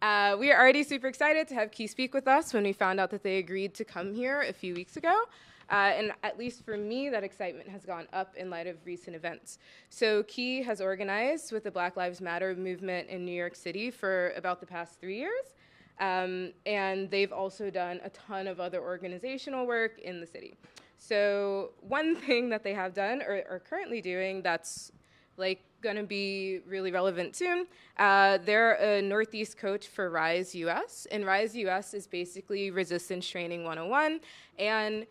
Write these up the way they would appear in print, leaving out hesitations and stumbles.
We are already super excited to have Kei speak with us when we found out that they agreed to come here a few weeks ago. And at least for me, that excitement has gone up in light of recent events. So Kei has organized with the Black Lives Matter movement in New York City for about the past 3 years. And they've also done a ton of other organizational work in the city. So one thing that they have done or are currently doing that's like gonna be really relevant soon. They're a Northeast coach for Rise US, and Rise US is basically resistance training 101 and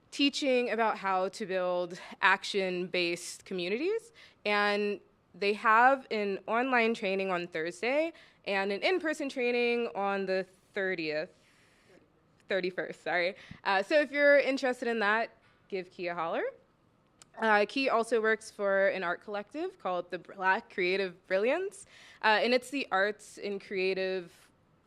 teaching about how to build action-based communities. And they have an online training on Thursday and an in-person training on the 31st, sorry. So if you're interested in that, give Kei a holler. Kei also works for an art collective called the Black Creative Brilliance, and it's the arts and creative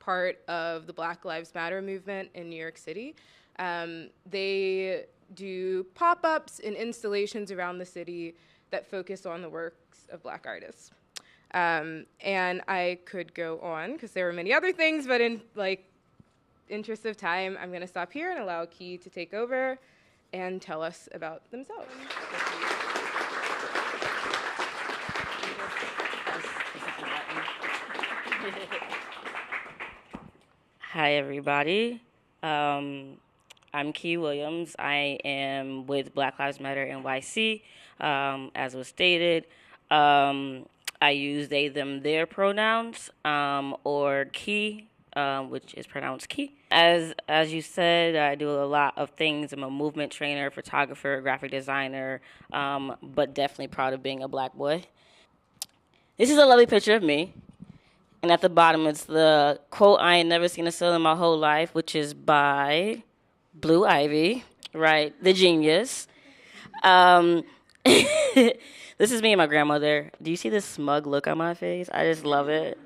part of the Black Lives Matter movement in New York City. They do pop-ups and installations around the city that focus on the works of Black artists. And I could go on because there were many other things, but in interest of time, I'm going to stop here and allow Kei to take over and tell us about themselves. Hi, everybody. I'm Kei Williams. I am with Black Lives Matter NYC, as was stated. I use they, them, their pronouns, or Kei, which is pronounced Kei. As you said, I do a lot of things. I'm a movement trainer, photographer, graphic designer, but definitely proud of being a Black boy. This is a lovely picture of me. And at the bottom, it's the quote, "I ain't never seen a sun in my whole life," which is by Blue Ivy, right? The genius. This is me and my grandmother. Do you see this smug look on my face? I just love it.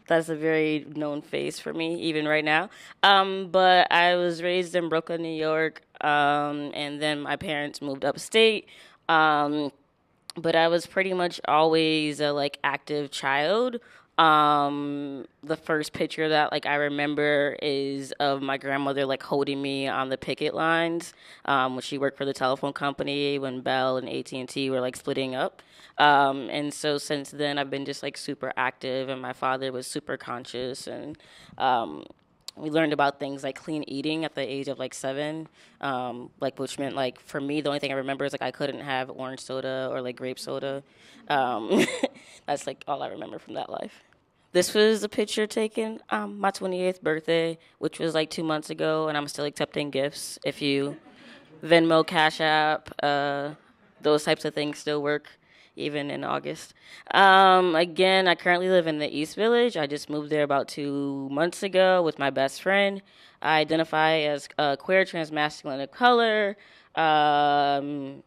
That's a very known face for me, even right now. But I was raised in Brooklyn, New York, and then my parents moved upstate. But I was pretty much always a active child. The first picture that I remember is of my grandmother holding me on the picket lines when she worked for the telephone company when Bell and AT&T were splitting up. And so since then I've been just super active, and my father was super conscious, and we learned about things like clean eating at the age of 7, which meant for me the only thing I remember is I couldn't have orange soda or grape soda. That's all I remember from that life. This was a picture taken my 28th birthday, which was 2 months ago, and I'm still accepting gifts. If you Venmo, Cash App, those types of things still work, even in August. Again, I currently live in the East Village. I just moved there about 2 months ago with my best friend. I identify as queer, transmasculine, of color, and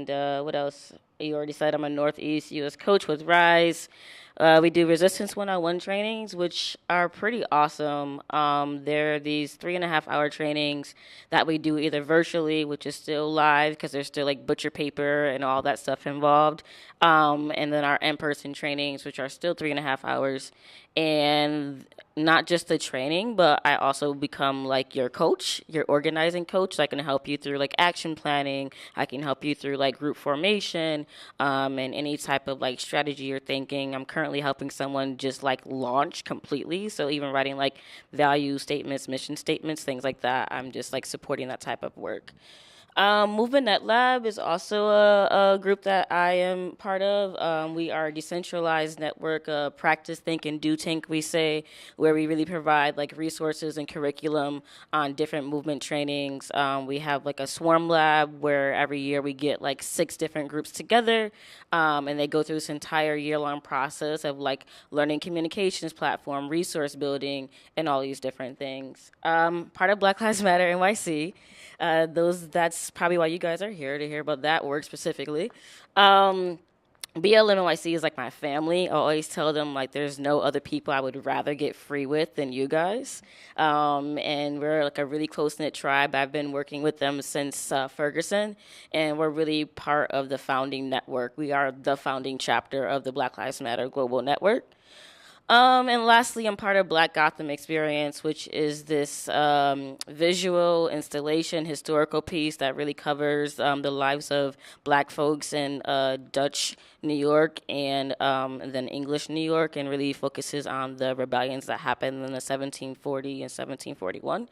what else? You already said I'm a Northeast U.S. coach with Rise. We do resistance 101 trainings, which are pretty awesome. They're these 3.5-hour trainings that we do either virtually, which is still live because there's still butcher paper and all that stuff involved. And then our in-person trainings, which are still 3.5 hours. And not just the training, but I also become your coach, your organizing coach. So I can help you through action planning. I can help you through group formation, and any type of strategy you're thinking. I'm currently helping someone just launch completely. So even writing value statements, mission statements, things like that. I'm just supporting that type of work. Movement Net Lab is also a group that I am part of. We are a decentralized network, practice, think, and do think, we say, where we really provide resources and curriculum on different movement trainings. We have a swarm lab where every year we get 6 different groups together, and they go through this entire year-long process of learning communications platform, resource building, and all these different things. Part of Black Lives Matter NYC. That's probably why you guys are here, to hear about that work specifically. BLM NYC is my family. I always tell them there's no other people I would rather get free with than you guys. And we're a really close-knit tribe. I've been working with them since Ferguson, and we're really part of the founding network. We are the founding chapter of the Black Lives Matter Global Network. And lastly, I'm part of Black Gotham Experience, which is this visual installation, historical piece that really covers the lives of Black folks in Dutch New York and then English New York, and really focuses on the rebellions that happened in the 1740 and 1741.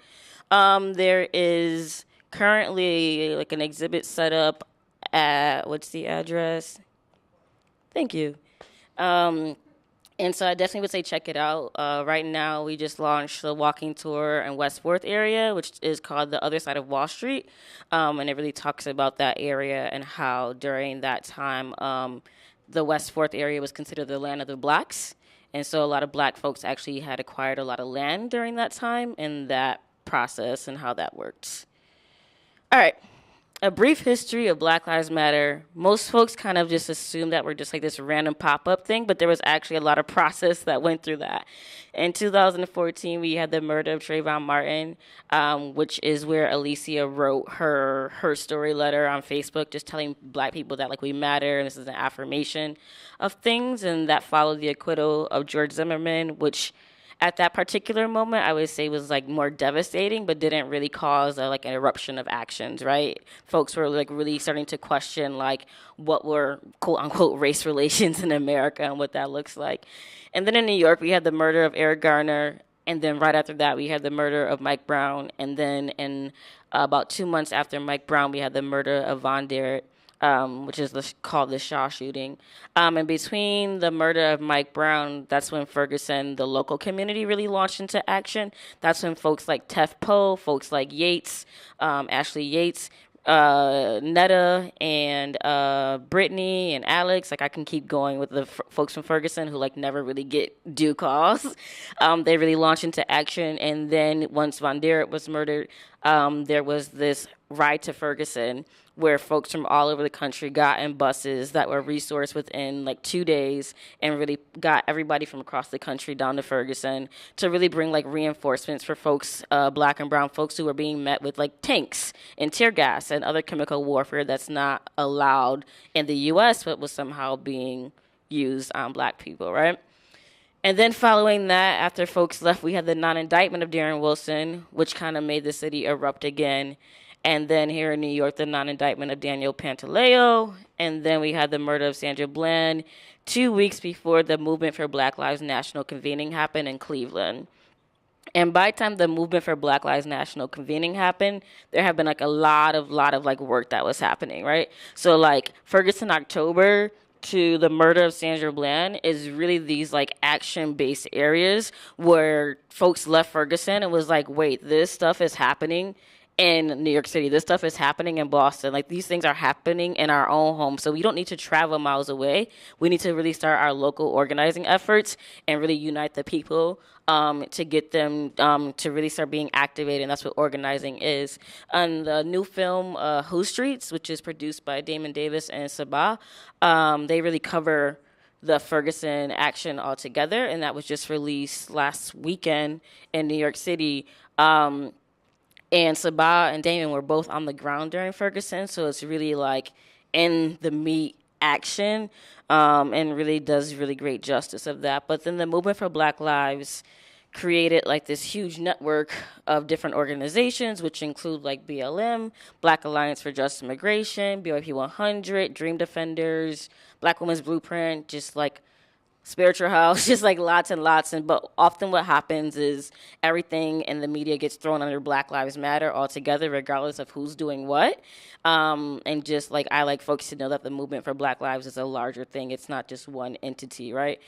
There is currently like an exhibit set up at, what's the address? Thank you. And so I definitely would say check it out. Right now, we just launched the walking tour in West 4th area, which is called The Other Side of Wall Street. And it really talks about that area and how during that time, the West 4th area was considered the land of the blacks. And so a lot of black folks actually had acquired a lot of land during that time and that process and how that works. All right. A brief history of Black Lives Matter. Most folks kind of just assume that we're just like this random pop-up thing, but there was actually a lot of process that went through that. In 2014, we had the murder of Trayvon Martin, which is where Alicia wrote her story letter on Facebook, just telling Black people that like we matter and this is an affirmation of things, and that followed the acquittal of George Zimmerman, which at that particular moment, I would say was like more devastating, but didn't really cause like an eruption of actions, right? Folks were like really starting to question like what were quote unquote race relations in America and what that looks like. And then in New York, we had the murder of Eric Garner. And then right after that, we had the murder of Mike Brown. And then in about 2 months after Mike Brown, we had the murder of Von Derek. Which is called the Shaw shooting. And between the murder of Mike Brown, that's when Ferguson, the local community, really launched into action. That's when folks like Tef Poe, folks like Yates, Ashley Yates, Netta, and Brittany and Alex, like I can keep going with the folks from Ferguson who like never really get due calls. They really launched into action. And then once Von Derek was murdered, there was this ride to Ferguson where folks from all over the country got in buses that were resourced within like 2 days and really got everybody from across the country down to Ferguson to really bring like reinforcements for folks, black and brown folks who were being met with like tanks and tear gas and other chemical warfare that's not allowed in the U.S. but was somehow being used on black people, right? And then following that, after folks left, we had the non-indictment of Darren Wilson, which kind of made the city erupt again. And then here in New York, the non-indictment of Daniel Pantaleo. And then we had the murder of Sandra Bland 2 weeks before the Movement for Black Lives National convening happened in Cleveland. And by the time the Movement for Black Lives National convening happened, there have been like a lot of like work that was happening, right? So like Ferguson October to the murder of Sandra Bland is really these like action-based areas where folks left Ferguson and was like, wait, this stuff is happening in New York City. This stuff is happening in Boston. Like these things are happening in our own home. So we don't need to travel miles away. We need to really start our local organizing efforts and really unite the people to get them to really start being activated. And that's what organizing is. And the new film, Who Streets, which is produced by Damon Davis and Sabah, they really cover the Ferguson action altogether. And that was just released last weekend in New York City. And Sabah and Damon were both on the ground during Ferguson, so it's really like in the meat action, and really does really great justice of that. But then the Movement for Black Lives created like this huge network of different organizations, which include like BLM, Black Alliance for Just Immigration, BYP 100, Dream Defenders, Black Women's Blueprint, just like Spiritual House, just like lots and lots. But often what happens is everything in the media gets thrown under Black Lives Matter altogether, regardless of who's doing what. And just like I like folks to know that the movement for Black Lives is a larger thing. It's not just one entity, right?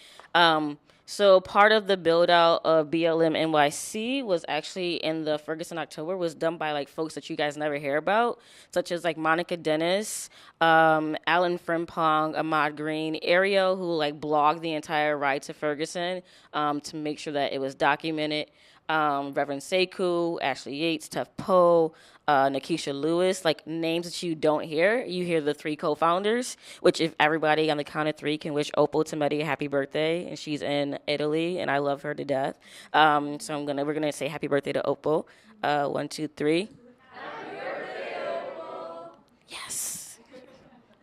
So part of the build out of BLM NYC was actually in the Ferguson October was done by like folks that you guys never hear about, such as like Monica Dennis, Alan Frimpong, Ahmad Green, Ariel, who like blogged the entire ride to Ferguson to make sure that it was documented. Reverend Sekou, Ashley Yates, Tef Poe, Nakisha Lewis, like names that you don't hear. You hear the three co-founders, which if everybody on the count of three can wish Opal Tometi a happy birthday, and she's in Italy, and I love her to death. So we're gonna say happy birthday to Opal. 1, 2, 3. Happy birthday, Opal. Yes.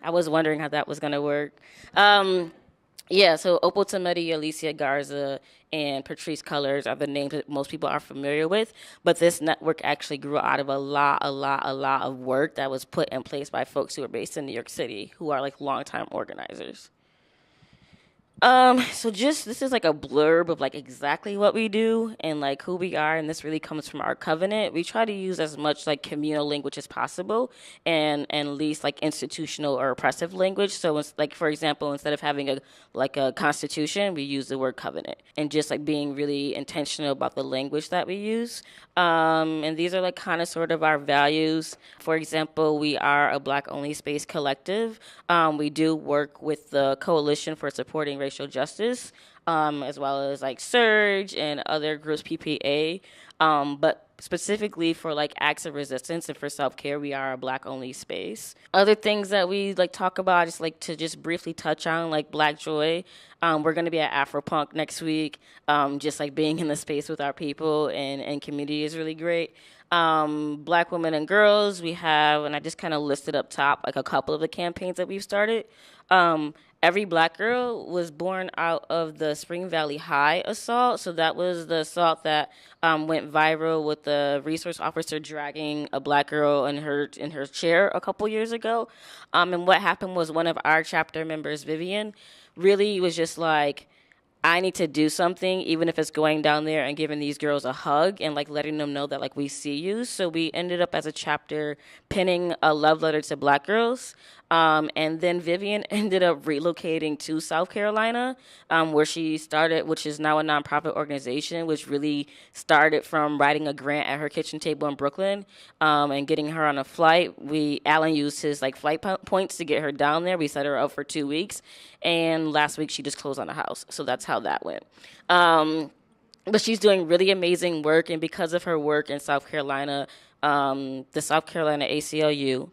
I was wondering how that was gonna work. Yeah, so Opal Tometi, Alicia Garza, and Patrice Cullors are the names that most people are familiar with. But this network actually grew out of a lot of work that was put in place by folks who are based in New York City, who are like longtime organizers. So just this is like a blurb of like exactly what we do and like who we are, and this really comes from our covenant. We try to use as much like communal language as possible, and least like institutional or oppressive language. So it's like, for example, instead of having a constitution, we use the word covenant, and just like being really intentional about the language that we use. And these are like kind of sort of our values. For example, we are a Black only space collective. We do work with the Coalition for Supporting Racial Justice, as well as like Surge and other groups, PPA. But specifically for like acts of resistance and for self-care, we are a Black only space. Other things that we like talk about, just like to just briefly touch on, like Black Joy. We're going to be at Afropunk next week. Just like being in the space with our people and community is really great. Black women and girls, we have, and I just kind of listed up top like a couple of the campaigns that we've started. Every Black girl was born out of the Spring Valley High assault. So that was the assault that went viral with the resource officer dragging a Black girl in her chair a couple years ago. And what happened was one of our chapter members, Vivian, really was just like, I need to do something, even if it's going down there and giving these girls a hug and like letting them know that like we see you. So we ended up as a chapter penning a love letter to Black girls. And then Vivian ended up relocating to South Carolina, where she started, which is now a nonprofit organization, which really started from writing a grant at her kitchen table in Brooklyn, and getting her on a flight. Alan used his like flight points to get her down there. We set her up for 2 weeks, and last week she just closed on a house. So that's how that went. But she's doing really amazing work, and because of her work in South Carolina, the South Carolina ACLU,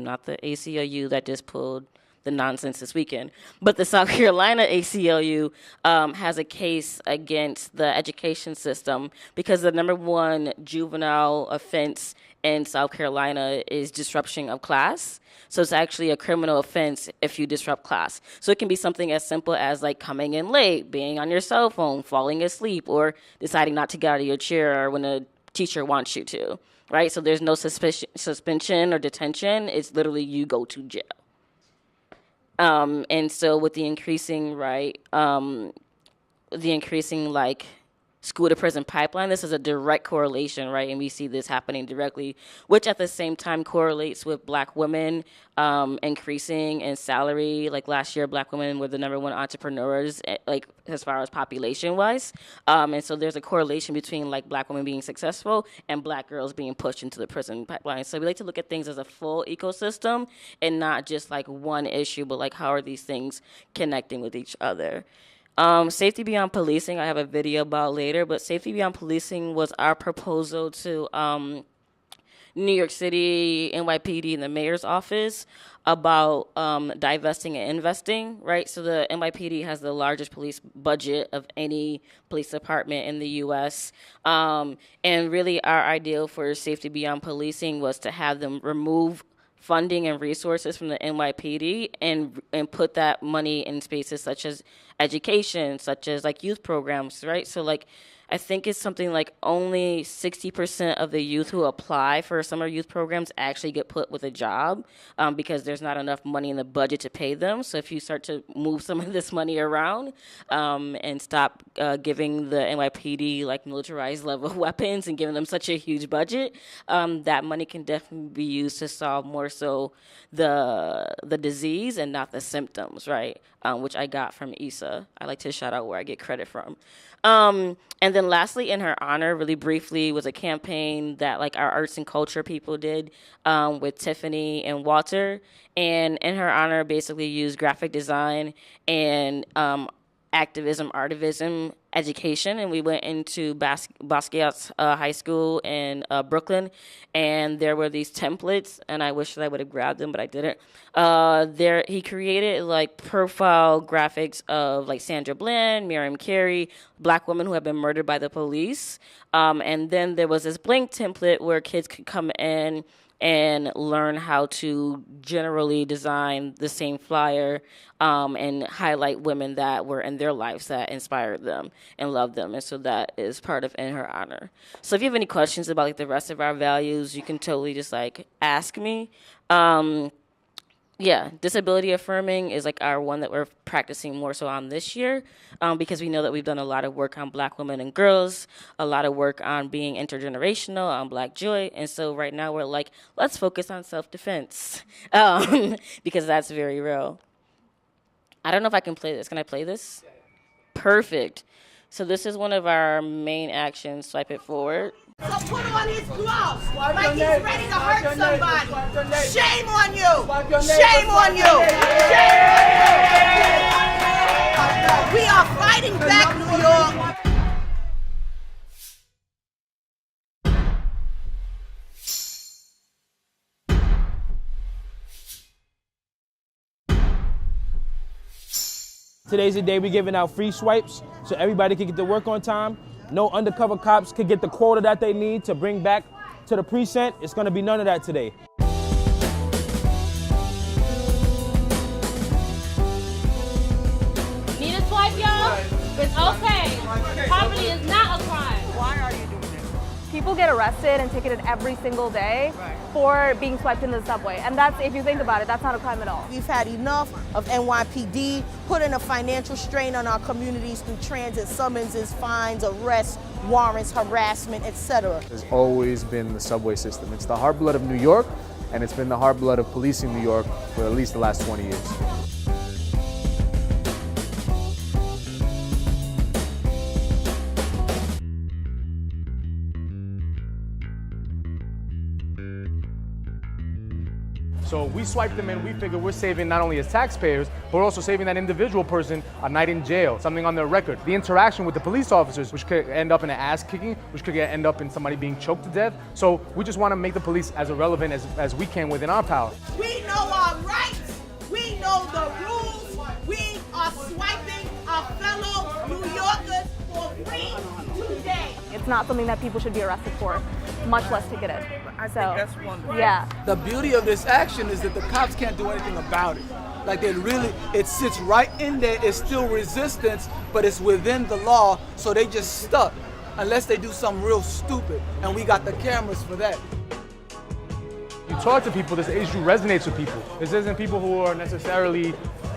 not the ACLU that just pulled the nonsense this weekend, but the South Carolina ACLU has a case against the education system because the number one juvenile offense in South Carolina is disruption of class. So it's actually a criminal offense if you disrupt class. So it can be something as simple as like coming in late, being on your cell phone, falling asleep, or deciding not to get out of your chair when a teacher wants you to, right? So there's no suspension or detention. It's literally you go to jail. And so with the increasing, like school to prison pipeline, this is a direct correlation, right? And we see this happening directly, which at the same time correlates with Black women increasing in salary. Like last year, Black women were the number one entrepreneurs, like as far as population wise. And so there's a correlation between like Black women being successful and Black girls being pushed into the prison pipeline. So we like to look at things as a full ecosystem and not just like one issue, but like how are these things connecting with each other. Safety Beyond Policing, I have a video about later, but Safety Beyond Policing was our proposal to New York City, NYPD, and the mayor's office about divesting and investing, right? So the NYPD has the largest police budget of any police department in the U.S. And really our ideal for Safety Beyond Policing was to have them remove funding and resources from the NYPD and put that money in spaces such as education, such as like youth programs, right? So like I think it's something like only 60% of the youth who apply for summer youth programs actually get put with a job because there's not enough money in the budget to pay them. So if you start to move some of this money around and stop giving the NYPD like militarized level weapons and giving them such a huge budget, that money can definitely be used to solve more so the disease and not the symptoms, right? Which I got from Issa. I like to shout out where I get credit from. And then lastly, in her honor, really briefly, was a campaign that like our arts and culture people did with Tiffany and Walter. And in her honor, basically used graphic design and activism, artivism, education, and we went into Basquiat's high school in Brooklyn, and there were these templates, and I wish that I would have grabbed them, but I didn't. He created like profile graphics of like Sandra Bland, Miriam Carey, Black women who have been murdered by the police, and then there was this blank template where kids could come in and learn how to generally design the same flyer and highlight women that were in their lives that inspired them and loved them. And so that is part of In Her Honor. So if you have any questions about like the rest of our values, you can totally just like ask me. Yeah, disability affirming is like our one that we're practicing more so on this year, because we know that we've done a lot of work on Black women and girls, a lot of work on being intergenerational, on Black joy, and so right now we're like, let's focus on self-defense, because that's very real. I don't know if I can play this. Can I play this? Perfect. So this is one of our main actions. Swipe it forward. So put on his gloves like he's ready to hurt somebody. Shame on you! Shame on you! Shame on you! We are fighting back, New York. Today's the day we're giving out free swipes so everybody can get to work on time. No undercover cops could get the quota that they need to bring back to the precinct. It's gonna be none of that today. Need a swipe, y'all? It's okay. Poverty is not a crime. Why are you doing this? People get arrested and ticketed every single day for being swiped in the subway. And that's, if you think about it, that's not a crime at all. We've had enough of NYPD putting a financial strain on our communities through transit summonses, fines, arrests, warrants, harassment, etc. Has always been the subway system. It's the heart blood of New York, and it's been the heart blood of policing New York for at least the last 20 years. So we swipe them in, we figure we're saving not only as taxpayers, but we're also saving that individual person a night in jail, something on their record. The interaction with the police officers, which could end up in an ass kicking, which could end up in somebody being choked to death. So we just want to make the police as irrelevant as we can within our power. We know our rights, we know the rules, we are swiping our fellow New Yorkers for free today. It's not something that people should be arrested for, much less ticketed. I think that's wonderful. Yeah. The beauty of this action is that the cops can't do anything about it. Like it sits right in there, it's still resistance, but it's within the law, so they just stuck, unless they do something real stupid, and we got the cameras for that. You talk to people, this issue resonates with people. This isn't people who are necessarily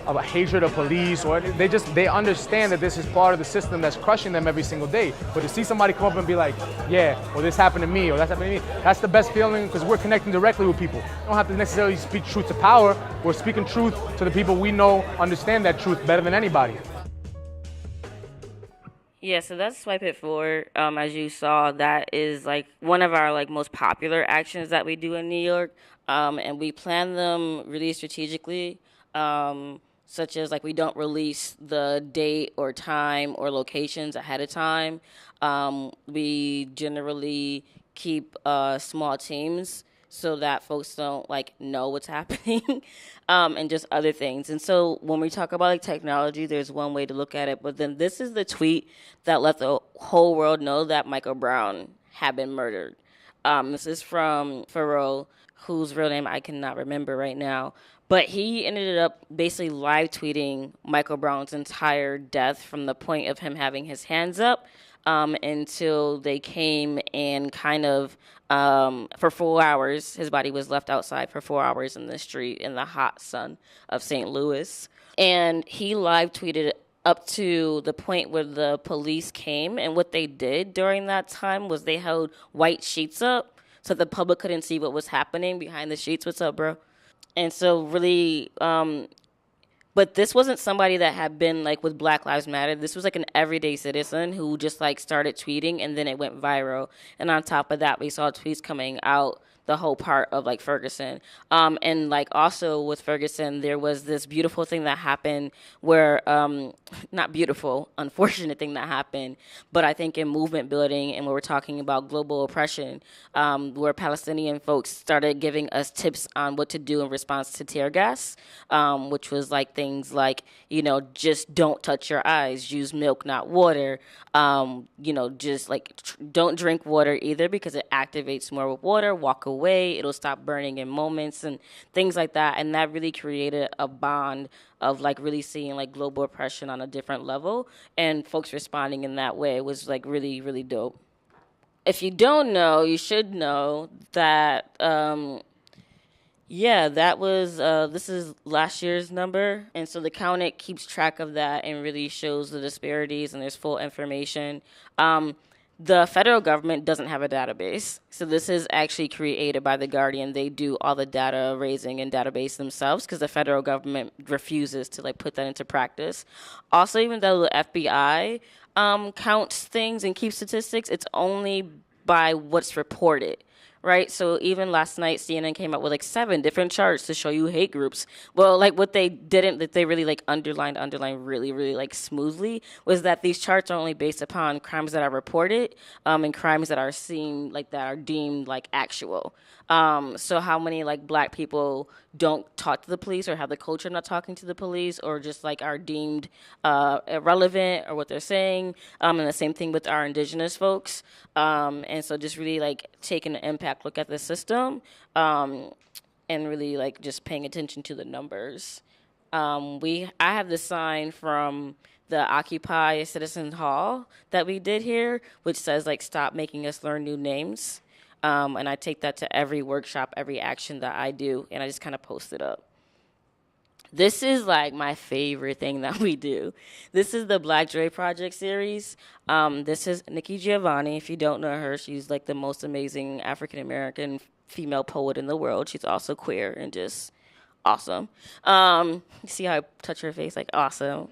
of a hatred of police, or they understand that this is part of the system that's crushing them every single day. But to see somebody come up and be like, yeah, or this happened to me, or that's happened to me, that's the best feeling, because we're connecting directly with people. We don't have to necessarily speak truth to power. We're speaking truth to the people we know understand that truth better than anybody. Yeah, so that's Swipe It Forward. As you saw, that is like one of our like most popular actions that we do in New York, and we plan them really strategically, such as like we don't release the date or time or locations ahead of time. We generally keep small teams so that folks don't like know what's happening, and just other things. And so when we talk about like technology, there's one way to look at it, but then this is the tweet that let the whole world know that Michael Brown had been murdered. This is from Pharoah, whose real name I cannot remember right now, but he ended up basically live tweeting Michael Brown's entire death from the point of him having his hands up until they came and kind of, for 4 hours, his body was left outside for 4 hours in the street in the hot sun of St. Louis. And he live tweeted up to the point where the police came, and what they did during that time was they held white sheets up so the public couldn't see what was happening behind the sheets. What's up, bro? And so really, but this wasn't somebody that had been like with Black Lives Matter. This was like an everyday citizen who just like started tweeting, and then it went viral. And on top of that, we saw tweets coming out the whole part of like Ferguson. And like also with Ferguson, there was this beautiful thing that happened where, not beautiful, unfortunate thing that happened, but I think in movement building and when we're talking about global oppression, where Palestinian folks started giving us tips on what to do in response to tear gas, which was like things like, you know, just don't touch your eyes, use milk, not water, you know, just like don't drink water either because it activates more with water, walk away. away. It'll stop burning in moments and things like that. And that really created a bond of like really seeing like global oppression on a different level, and folks responding in that way was like really, really dope. If you don't know, you should know that, that was, this is last year's number. And so the Countit keeps track of that and really shows the disparities, and there's full information. The federal government doesn't have a database. So this is actually created by The Guardian. They do all the data raising and database themselves because the federal government refuses to like put that into practice. Also, even though the FBI counts things and keeps statistics, it's only by what's reported. Right, so even last night, CNN came out with like 7 different charts to show you hate groups. Well, like what they didn't, that they really like underlined really, really like smoothly, was that these charts are only based upon crimes that are reported and crimes that are seen like that are deemed like actual. So how many like black people don't talk to the police or have the culture of not talking to the police, or just like are deemed irrelevant or what they're saying, and the same thing with our indigenous folks. And so just really like taking an impact look at the system, and really like just paying attention to the numbers. I have this sign from the Occupy Citizen Hall that we did here, which says like, stop making us learn new names. And I take that to every workshop, every action that I do, and I just kind of post it up. This is like my favorite thing that we do. This is the Black Dre Project series. This is Nikki Giovanni. If you don't know her, she's like the most amazing African-American female poet in the world. She's also queer and just awesome. You see how I touch her face? Like, awesome.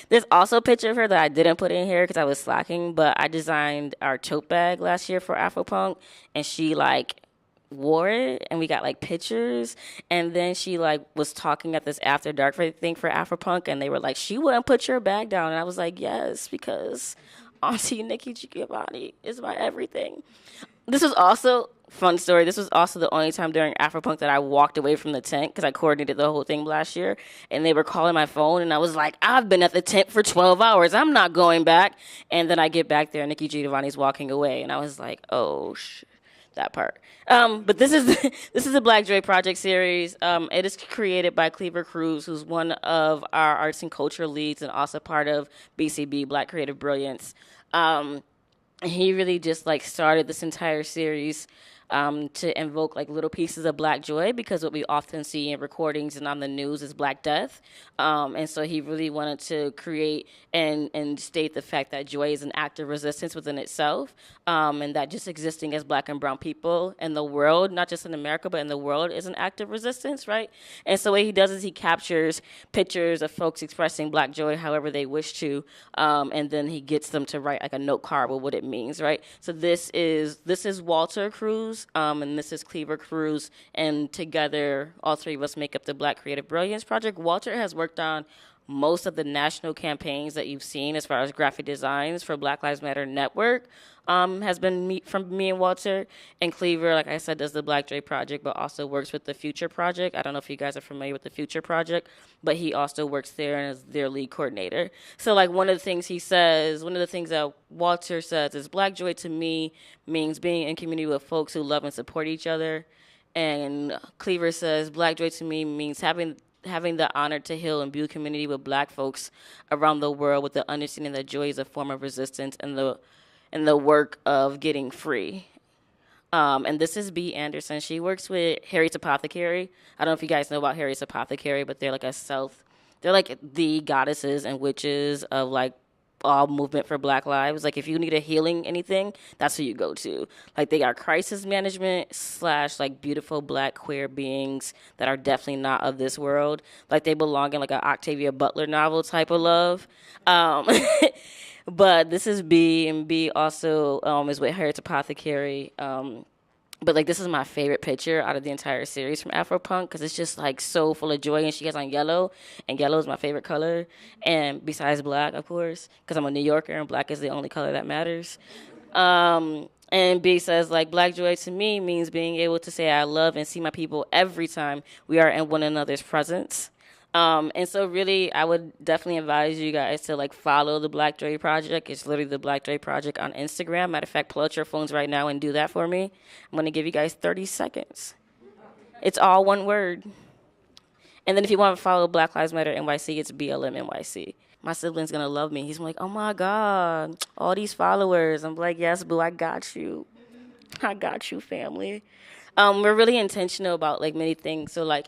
There's also a picture of her that I didn't put in here because I was slacking, but I designed our tote bag last year for Afropunk, and she like wore it, and we got like pictures, and then she like was talking at this after dark thing for Afropunk, and they were like, she wouldn't put your bag down, and I was like, yes, because Auntie Nikki Giovanni is my everything. This was also fun story. This was also the only time during Afropunk that I walked away from the tent because I coordinated the whole thing last year, and they were calling my phone, and I was like, I've been at the tent for 12 hours. I'm not going back. And then I get back there, and Nikki Giovanni's walking away, and I was like, oh, that part. But this is the Black Dre Project series. It is created by Cleaver Cruz, who's one of our arts and culture leads and also part of BCB, Black Creative Brilliance. He really just like started this entire series to invoke like little pieces of Black joy, because what we often see in recordings and on the news is Black death. And so he really wanted to create and state the fact that joy is an act of resistance within itself, and that just existing as Black and brown people in the world, not just in America, but in the world, is an act of resistance, right? And so what he does is he captures pictures of folks expressing Black joy however they wish to, and then he gets them to write like a note card with what it means, right? So this is Walter Cruz, and this is Cleaver Cruz, and together, all three of us make up the Black Creative Brilliance Project. Walter has worked on most of the national campaigns that you've seen as far as graphic designs for Black Lives Matter Network, has been from me and Walter. And Cleaver, like I said, does the Black Dre Project, but also works with the Future Project. I don't know if you guys are familiar with the Future Project, but he also works there and is their lead coordinator. So like one of the things that Walter says is, Black joy to me means being in community with folks who love and support each other. And Cleaver says, Black joy to me means having the honor to heal and build community with Black folks around the world, with the understanding that joy is a form of resistance and the work of getting free. And this is B. Anderson. She works with Harriet's Apothecary. I don't know if you guys know about Harriet's Apothecary, but they're like the goddesses and witches of like all movement for Black lives. Like if you need a healing anything, that's who you go to. Like they are crisis management / like beautiful Black queer beings that are definitely not of this world. Like they belong in like an Octavia Butler novel type of love. But this is B, and B also is with Harriet's Apothecary. But like this is my favorite picture out of the entire series from Afropunk, because it's just like so full of joy, and she has on yellow, and yellow is my favorite color, and besides Black, of course, because I'm a New Yorker and Black is the only color that matters. And B says, like, Black joy to me means being able to say I love and see my people every time we are in one another's presence. And so really, I would definitely advise you guys to like follow the Black Dre Project. It's literally the Black Dre Project on Instagram. Matter of fact, pull out your phones right now and do that for me. I'm going to give you guys 30 seconds. It's all one word. And then if you want to follow Black Lives Matter NYC, it's BLM NYC. My sibling's going to love me. He's like, oh my God, all these followers. I'm like, yes, boo, I got you. I got you, family. We're really intentional about like many things. So like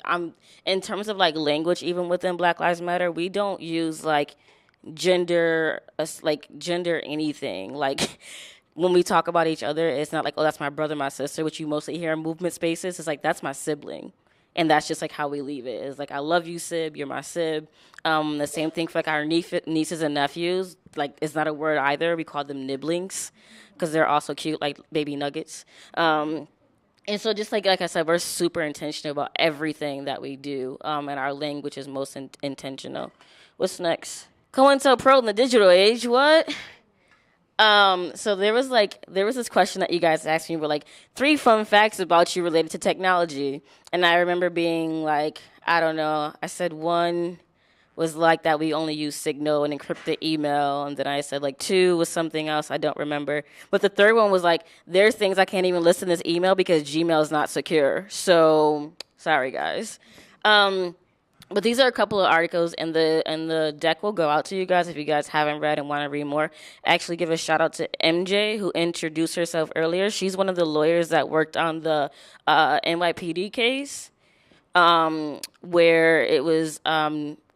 in terms of like language, even within Black Lives Matter, we don't use like gender anything. Like when we talk about each other, it's not like, oh, that's my brother, my sister, which you mostly hear in movement spaces. It's like, that's my sibling. And that's just like how we leave it. It's like, I love you, sib, you're my sib. The same thing for like our nieces and nephews. Like, it's not a word either. We call them nibblings because they're also cute, like baby nuggets. And so just like I said, we're super intentional about everything that we do, and our language is most intentional. What's next? COINTELPRO in the digital age, what? So there was this question that you guys asked me, were like 3 fun facts about you related to technology. And I remember being like, I don't know, I said 1 was like that we only use Signal and encrypted email. And then I said like 2 was something else I don't remember. But the 3rd one was like, there's things I can't even list in this email because Gmail is not secure. So sorry, guys. But these are a couple of articles, and the deck will go out to you guys if you guys haven't read and want to read more. Actually, give a shout out to MJ, who introduced herself earlier. She's one of the lawyers that worked on the NYPD case, where it was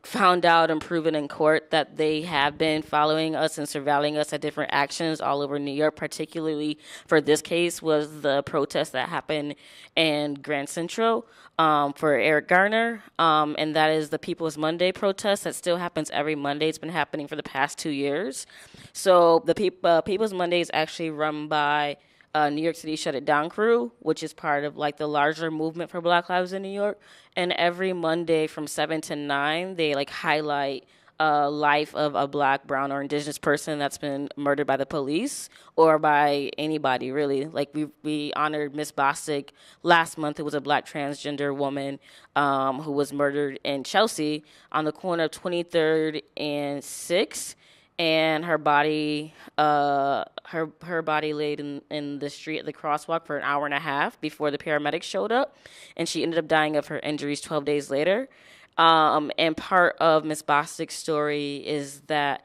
found out and proven in court that they have been following us and surveilling us at different actions all over New York. Particularly for this case was the protest that happened in Grand Central for Eric Garner, and that is the People's Monday protest that still happens every Monday. It's been happening for the past 2 years. So the People's Monday is actually run by New York City Shut It Down crew, which is part of like the larger movement for Black Lives in New York. And every Monday from 7 to 9, they like highlight life of a Black, brown, or indigenous person that's been murdered by the police or by anybody, really. Like we honored Miss Bostic last month. It was a Black transgender woman who was murdered in Chelsea on the corner of 23rd and 6th. And her body, her body laid in the street at the crosswalk for an hour and a half before the paramedics showed up, and she ended up dying of her injuries 12 days later. And part of Miss Bostic's story is that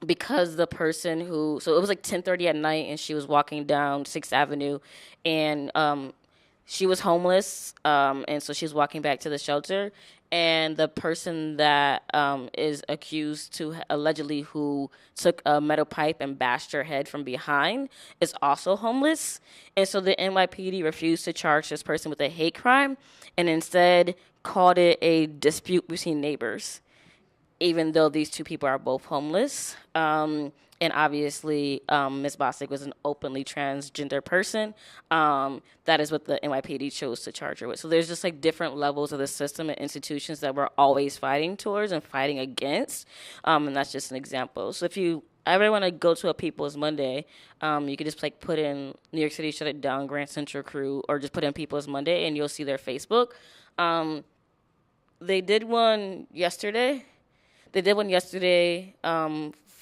because the person so it was like 10:30 at night, and she was walking down 6th Avenue, and she was homeless, and so she was walking back to the shelter. And the person that is accused to allegedly who took a metal pipe and bashed her head from behind is also homeless. And so the NYPD refused to charge this person with a hate crime and instead called it a dispute between neighbors, even though these 2 people are both homeless. And obviously, Ms. Bostic was an openly transgender person. That is what the NYPD chose to charge her with. So there's just like different levels of the system and institutions that we're always fighting towards and fighting against. And that's just an example. So if you ever want to go to a People's Monday, you could just like put in New York City Shut It Down, Grand Central Crew, or just put in People's Monday and you'll see their Facebook. They did one yesterday.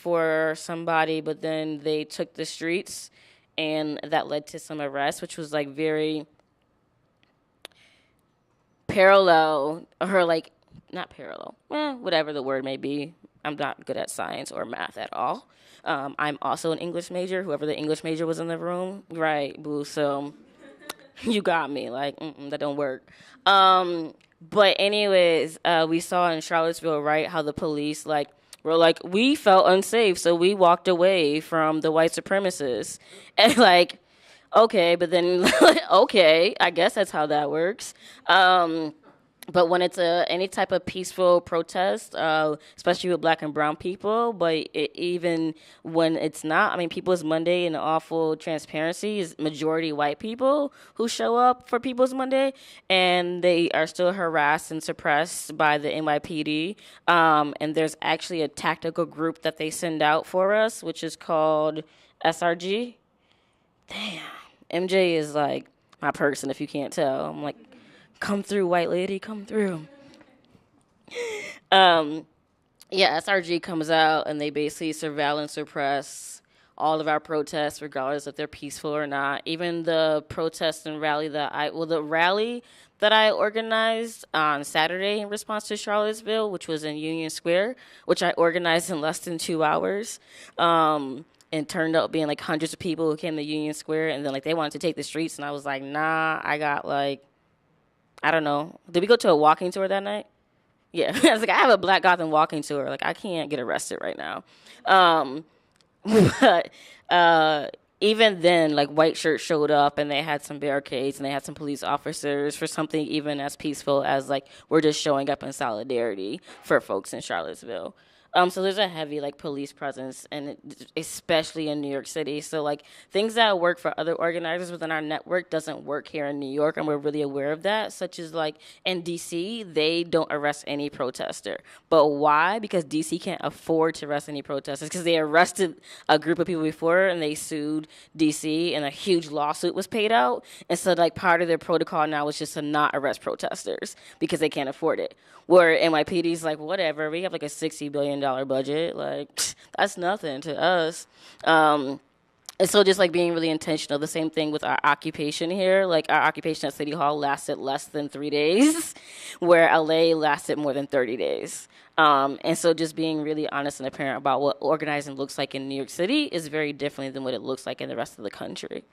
For somebody, but then they took the streets, and that led to some arrests, which was like very parallel, or like not parallel, whatever the word may be. I'm not good at science or math at all. I'm also an English major. Whoever the English major was in the room, right, boo, so you got me, like, that don't work. But anyways, we saw in Charlottesville, right, how the police, like, we're like, we felt unsafe, so we walked away from the white supremacists. And like, okay, but then, okay, I guess that's how that works. But when it's any type of peaceful protest, especially with Black and brown people, but even when it's not, I mean, People's Monday in awful transparency is majority white people who show up for People's Monday, and they are still harassed and suppressed by the NYPD. And there's actually a tactical group that they send out for us, which is called SRG. Damn, MJ is like my person, if you can't tell. I'm like, come through, white lady, come through. Yeah, SRG comes out and they basically surveillance suppress all of our protests, regardless if they're peaceful or not. Even the protest and rally the rally that I organized on Saturday in response to Charlottesville, which was in Union Square, which I organized in less than 2 hours. And turned out being like hundreds of people who came to Union Square, and then like they wanted to take the streets, and I was like, nah, I got like, I don't know. Did we go to a walking tour that night? Yeah, I was like, I have a Black Gotham walking tour. Like, I can't get arrested right now. But even then, like, white shirts showed up, and they had some barricades, and they had some police officers for something even as peaceful as, like, we're just showing up in solidarity for folks in Charlottesville. So there's a heavy, like, police presence, and especially in New York City. So, like, things that work for other organizers within our network doesn't work here in New York, and we're really aware of that, such as, like, in D.C., they don't arrest any protester. But why? Because D.C. can't afford to arrest any protesters, because they arrested a group of people before, and they sued D.C., and a huge lawsuit was paid out. And so, like, part of their protocol now is just to not arrest protesters, because they can't afford it. Where NYPD's like, whatever, we have like a $60 billion budget, like, that's nothing to us. And so just like being really intentional, the same thing with our occupation here. Like our occupation at City Hall lasted less than 3 days, where LA lasted more than 30 days. And so just being really honest and apparent about what organizing looks like in New York City is very different than what it looks like in the rest of the country.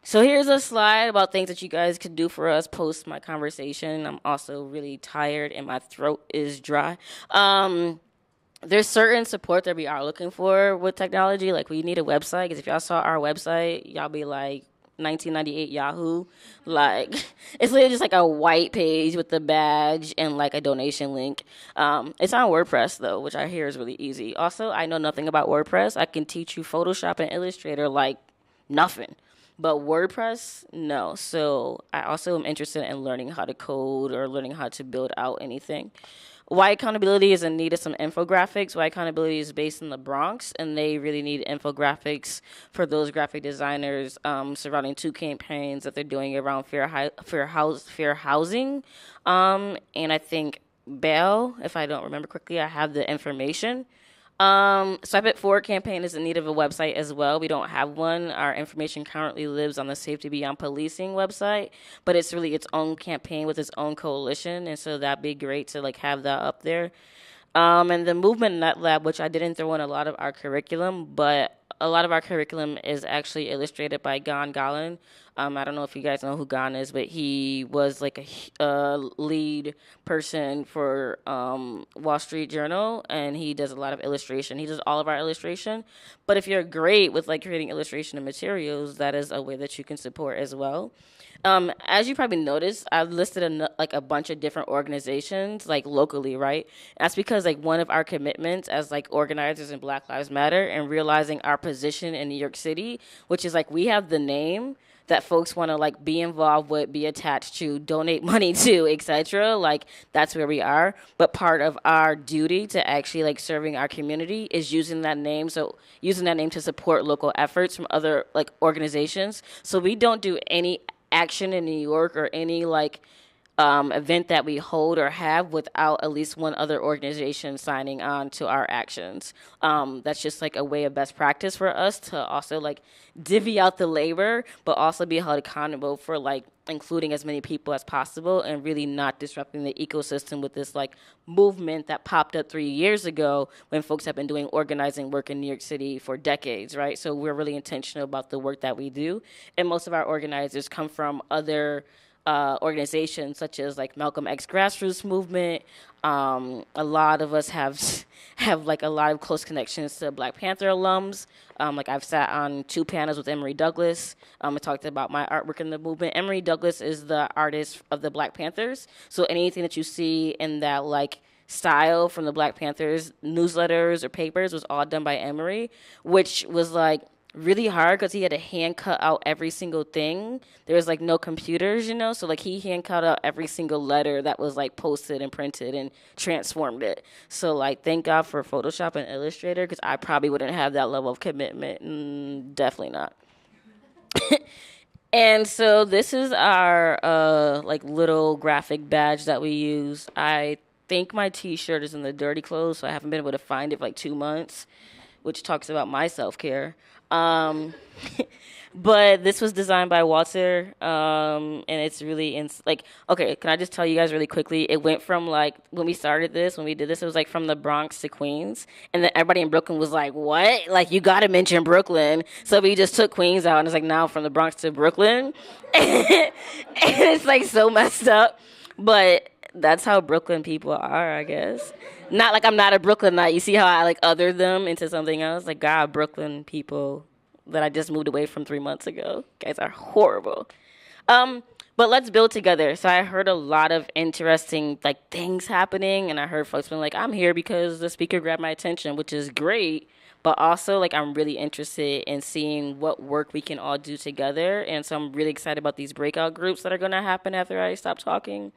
So here's a slide about things that you guys could do for us post my conversation. I'm also really tired and my throat is dry. There's certain support that we are looking for with technology. Like, we need a website, because if y'all saw our website, y'all be like, 1998 Yahoo. Like, it's literally just like a white page with the badge and like a donation link. It's on WordPress though, which I hear is really easy. Also, I know nothing about WordPress. I can teach you Photoshop and Illustrator like nothing. But WordPress, no. So I also am interested in learning how to code or learning how to build out anything. Why Accountability is in need of some infographics. Why Accountability is based in the Bronx, and they really need infographics for those graphic designers surrounding 2 campaigns that they're doing around fair housing. And I think bail, if I don't remember correctly, I have the information. Swipe It Forward campaign is in need of a website as well. We don't have one. Our information currently lives on the Safety Beyond Policing website, but it's really its own campaign with its own coalition, and so that'd be great to like have that up there. And the Movement Net Lab, which I didn't throw in a lot of our curriculum, but a lot of our curriculum is actually illustrated by Gon Gallen. I don't know if you guys know who Gon is, but he was like a lead person for Wall Street Journal, and he does a lot of illustration. He does all of our illustration. But if you're great with like creating illustration and materials, that is a way that you can support as well. As you probably noticed, I've listed a bunch of different organizations, like locally, right? That's because like one of our commitments as like organizers in Black Lives Matter and realizing our position in New York City, which is like we have the name that folks want to like be involved with, be attached to, donate money to, etc. Like that's where we are. But part of our duty to actually like serving our community is using that name. So using that name to support local efforts from other like organizations. So we don't do any action in New York or any like event that we hold or have without at least one other organization signing on to our actions. That's just like a way of best practice for us to also like divvy out the labor, but also be held accountable for like including as many people as possible and really not disrupting the ecosystem with this like movement that popped up 3 years ago when folks have been doing organizing work in New York City for decades, right? So we're really intentional about the work that we do. And most of our organizers come from other organizations such as like Malcolm X grassroots movement. A lot of us have like a lot of close connections to Black Panther alums. Like I've sat on 2 panels with Emory Douglas. I talked about my artwork in the movement. Emory Douglas is the artist of the Black Panthers. So anything that you see in that like style from the Black Panthers newsletters or papers was all done by Emory, which was like really hard because he had to hand cut out every single thing. There was like no computers, you know, so like he hand cut out every single letter that was like posted and printed and transformed it. So like thank God for Photoshop and Illustrator, because I probably wouldn't have that level of commitment. Definitely not. And so this is our like little graphic badge that we use. I think my T-shirt is in the dirty clothes, so I haven't been able to find it for like 2 months, which talks about my self-care. But this was designed by Walter, and it's really like, okay, can I just tell you guys really quickly? It went from like, when we did this, it was like from the Bronx to Queens, and then everybody in Brooklyn was like, what? Like, you gotta mention Brooklyn. So we just took Queens out, and it's like now from the Bronx to Brooklyn. And it's like so messed up, but that's how Brooklyn people are, I guess. Not like I'm not a Brooklynite. You see how I like other them into something else? Like, God, Brooklyn people that I just moved away from 3 months ago. Guys are horrible. But let's build together. So I heard a lot of interesting like things happening, and I heard folks being like, I'm here because the speaker grabbed my attention, which is great. But also, like, I'm really interested in seeing what work we can all do together. And so I'm really excited about these breakout groups that are going to happen after I stop talking.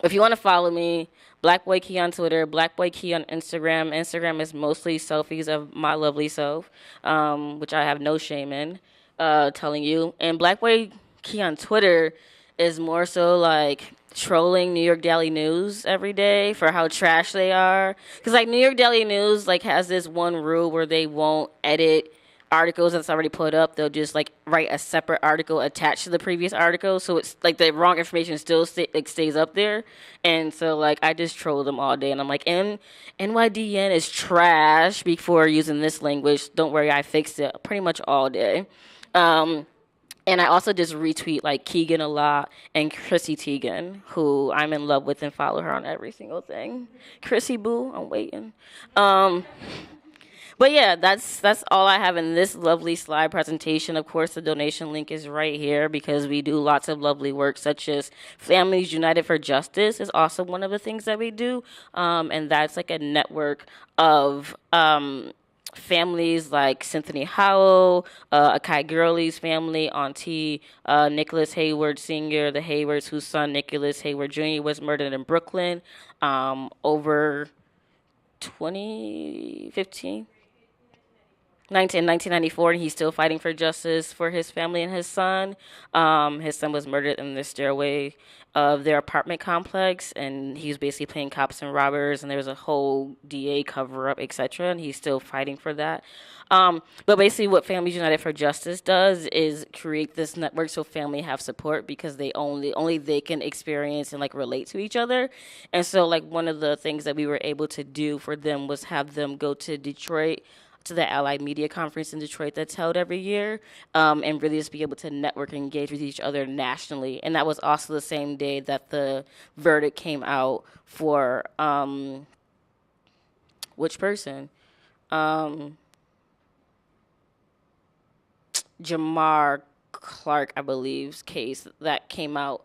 If you want to follow me, Black Boy Kei on Twitter, Black Boy Kei on Instagram. Instagram is mostly selfies of my lovely self, which I have no shame in telling you. And Black Boy Kei on Twitter is more so like trolling New York Daily News every day for how trash they are. Because like New York Daily News like has this one rule where they won't edit articles that's already put up. They'll just like write a separate article attached to the previous article, so it's like the wrong information still stays up there. And so like I just troll them all day, and I'm like, NYDN is trash before using this language. Don't worry, I fixed it pretty much all day. And I also just retweet like Keegan a lot and Chrissy Teigen, who I'm in love with and follow her on every single thing. Chrissy boo, I'm waiting. But yeah, that's all I have in this lovely slide presentation. Of course, the donation link is right here because we do lots of lovely work, such as Families United for Justice is also one of the things that we do. And that's like a network of families like Cynthia Howell, Akai Gurley's family, Auntie Nicholas Hayward Sr., the Haywards, whose son Nicholas Hayward Jr. was murdered in Brooklyn over 1994, and he's still fighting for justice for his family and his son. His son was murdered in the stairway of their apartment complex, and he was basically playing cops and robbers, and there was a whole DA cover-up, etc., and he's still fighting for that. But basically what Families United for Justice does is create this network so family have support, because they only they can experience and like relate to each other. And so like one of the things that we were able to do for them was have them go to Detroit, to the Allied Media Conference in Detroit that's held every year, and really just be able to network and engage with each other nationally. And that was also the same day that the verdict came out for which person? Jamar Clark, I believe's case that came out.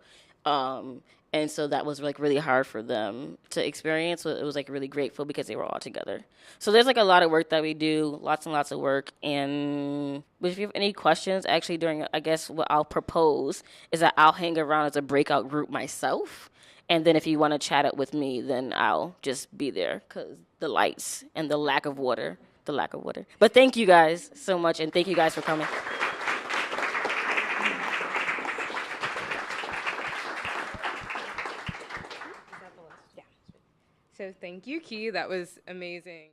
And so that was like really hard for them to experience. So it was like really grateful because they were all together. So there's like a lot of work that we do, lots and lots of work. And if you have any questions, actually during, I guess what I'll propose is that I'll hang around as a breakout group myself. And then if you want to chat it with me, then I'll just be there because the lights and the lack of water. But thank you guys so much, and thank you guys for coming. So thank you, Kei. That was amazing.